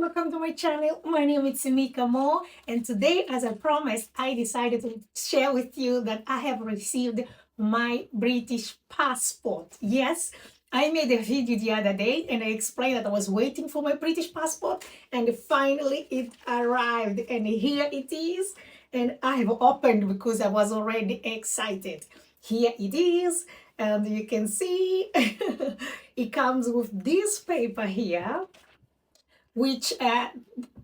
welcome to my channel. My name is Mika Mo, and today, as I promised, I decided to share with you that I have received my British passport. Yes, I made a video the other day and I explained that I was waiting for my British passport, and finally it arrived, and here it is. And I have opened because I was already excited. Here it is, and you can see it comes with this paper here, which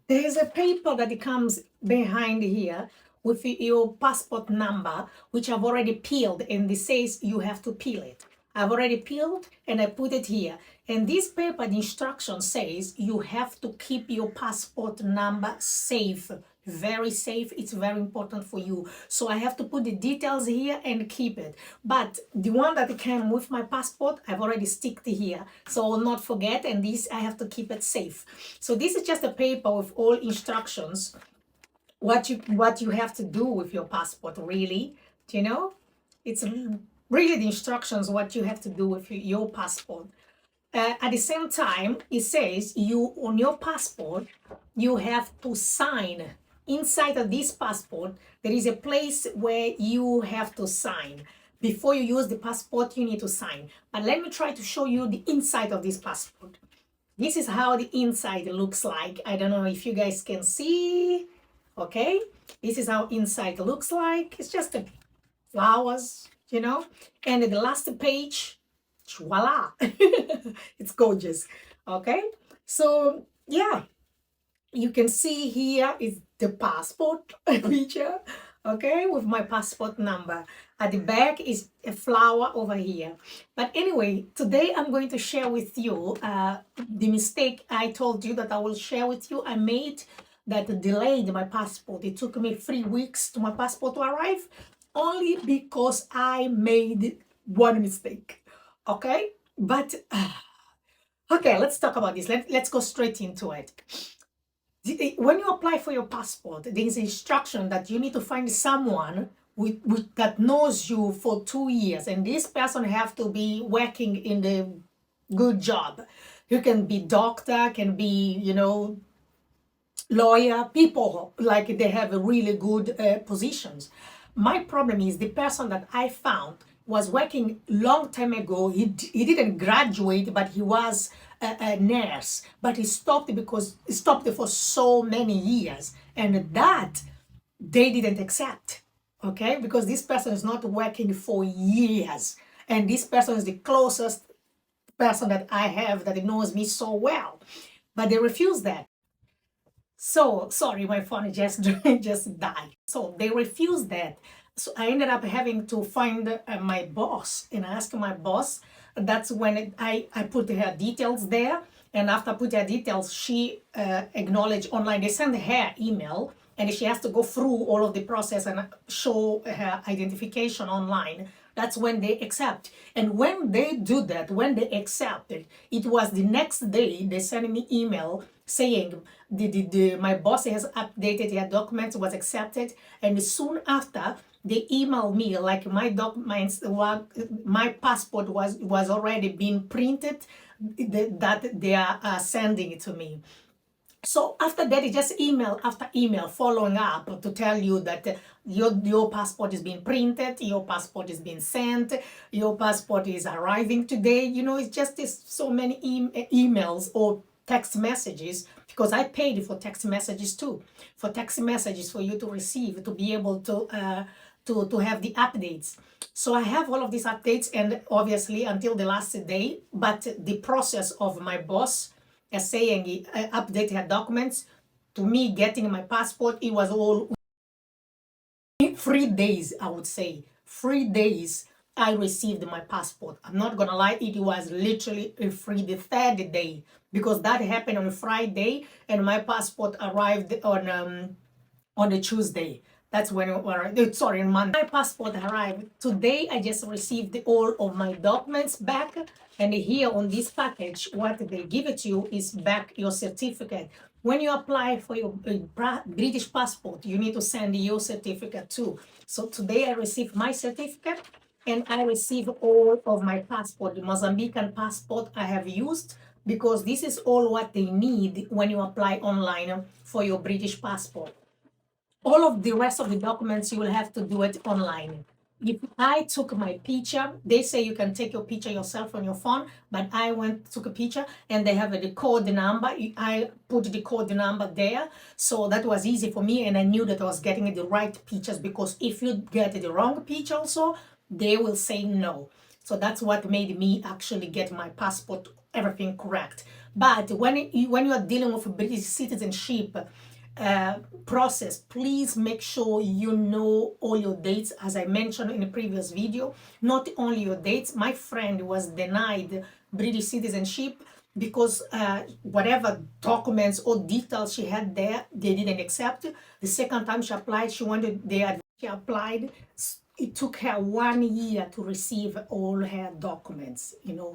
there's a paper that it comes behind here with your passport number, which I've already peeled, and this says you have to peel it. I've already peeled and I put it here. And this paper, the instruction says you have to keep your passport number safe, very safe. It's very important for you. So I have to put the details here and keep it. But the one that came with my passport, I've already sticked here, so I will not forget. And this, I have to keep it safe. So this is just a paper with all instructions, what you have to do with your passport, really. Do you know? It's really the instructions, what you have to do with your passport. At the same time, it says you, on your passport, you have to sign. Inside of this passport, there is a place where you have to sign. Before you use the passport, you need to sign. But let me try to show you the inside of this passport. This is how the inside looks like. I don't know if you guys can see. Okay, this is how inside looks like. It's just the flowers, you know. And the last page, voila, it's gorgeous. Okay, so yeah, you can see here is the passport picture, okay, with my passport number. At the back is a flower over here. But anyway, today I'm going to share with you the mistake I told you that I will share with you I made, that delayed my passport. It took me 3 weeks to my passport to arrive, only because I made one mistake. Okay, but okay, let's talk about this. Let's go straight into it. When you apply for your passport, there is instruction that you need to find someone that knows you for 2 years, and this person have to be working in the good job. You can be doctor, can be, you know, lawyer, people like they have really good positions. My problem is the person that I found was working long time ago. He didn't graduate, but he was a nurse, but he stopped because he stopped for so many years, and that they didn't accept. Okay, because this person is not working for years, and this person is the closest person that I have that knows me so well, but they refused that. So sorry, my phone just just died. So they refused that. So I ended up having to find my boss and ask my boss. That's when I put her details there. And after I put her details, she acknowledged online. They send her email, and she has to go through all of the process and show her identification online. That's when they accept. And when they do that, when they accept it, it was the next day they sent me email saying my boss has updated her documents, was accepted, and soon after they emailed me like my documents, my passport was already being printed, that they are sending it to me. So after that, it's just email after email following up to tell you that your passport is being printed, your passport is being sent, your passport is arriving today. You know, it's just so many emails or text messages, because I paid for text messages too, for text messages for you to receive, to be able to have the updates. So I have all of these updates, and obviously until the last day, but the process of my boss saying he update her documents to me getting my passport, it was all 3 days, I would say. 3 days I received my passport. I'm not gonna lie, it was literally the 3rd day, because that happened on a Friday and my passport arrived on a Tuesday. That's when sorry, on Monday. My passport arrived. Today I just received all of my documents back, and here on this package, what they give it to you is back your certificate. When you apply for your British passport, you need to send your certificate too. So today I received my certificate, and I received all of my passport. The Mozambican passport I have used because this is all what they need when you apply online for your British passport. All of the rest of the documents, you will have to do it online. If I took my picture, they say you can take your picture yourself on your phone, but I went, took a picture, and they have the code number. I put the code number there. So that was easy for me, and I knew that I was getting the right pictures, because if you get the wrong picture also, they will say no. So that's what made me actually get my passport, everything correct. But when you are dealing with British citizenship, process, please make sure you know all your dates. As I mentioned in a previous video, not only your dates. My friend was denied British citizenship because whatever documents or details she had there, they didn't accept. The second time she applied, she applied. It took her 1 year to receive all her documents,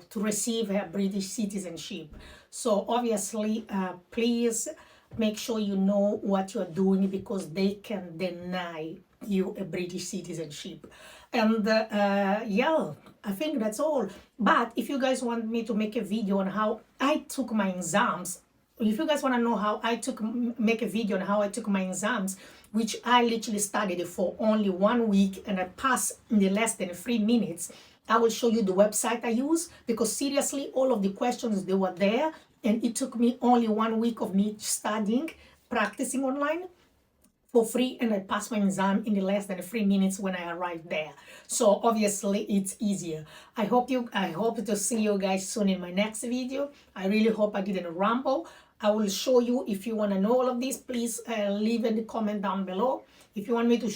to receive her British citizenship. So obviously, please make sure you know what you're doing, because they can deny you a British citizenship. And yeah, I think that's all. But if you guys want me to make a video on how I took my exams, if you guys want to know how make a video on how I took my exams, which I literally studied for only 1 week and I passed in less than 3 minutes, I will show you the website I use, because seriously, all of the questions, they were there, and it took me only 1 week of me studying, practicing online for free, and I passed my exam in less than 3 minutes when I arrived there. So obviously it's easier. I hope to see you guys soon in my next video. I really hope I didn't ramble. I will show you. If you want to know all of this, please leave a comment down below. If you want me to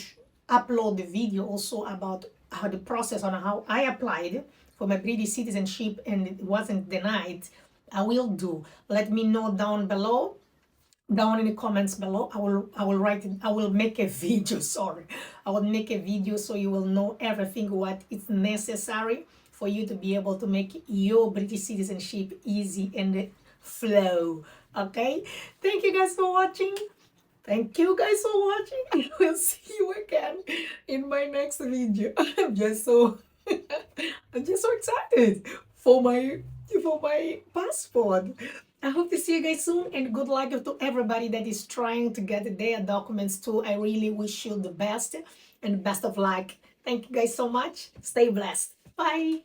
upload the video also about how the process on how I applied for my British citizenship and it wasn't denied, I will do. Let me know down below, down in the comments below. I will write it. I will make a video. Sorry, I will make a video so you will know everything what is necessary for you to be able to make your British citizenship easy and flow. Okay, thank you guys for watching. Thank you guys for watching. I will see you again in my next video. I'm just so I'm just so excited for my passport. I hope to see you guys soon, and good luck to everybody that is trying to get their documents too. I really wish you the best and best of luck. Thank you guys so much. Stay blessed. Bye.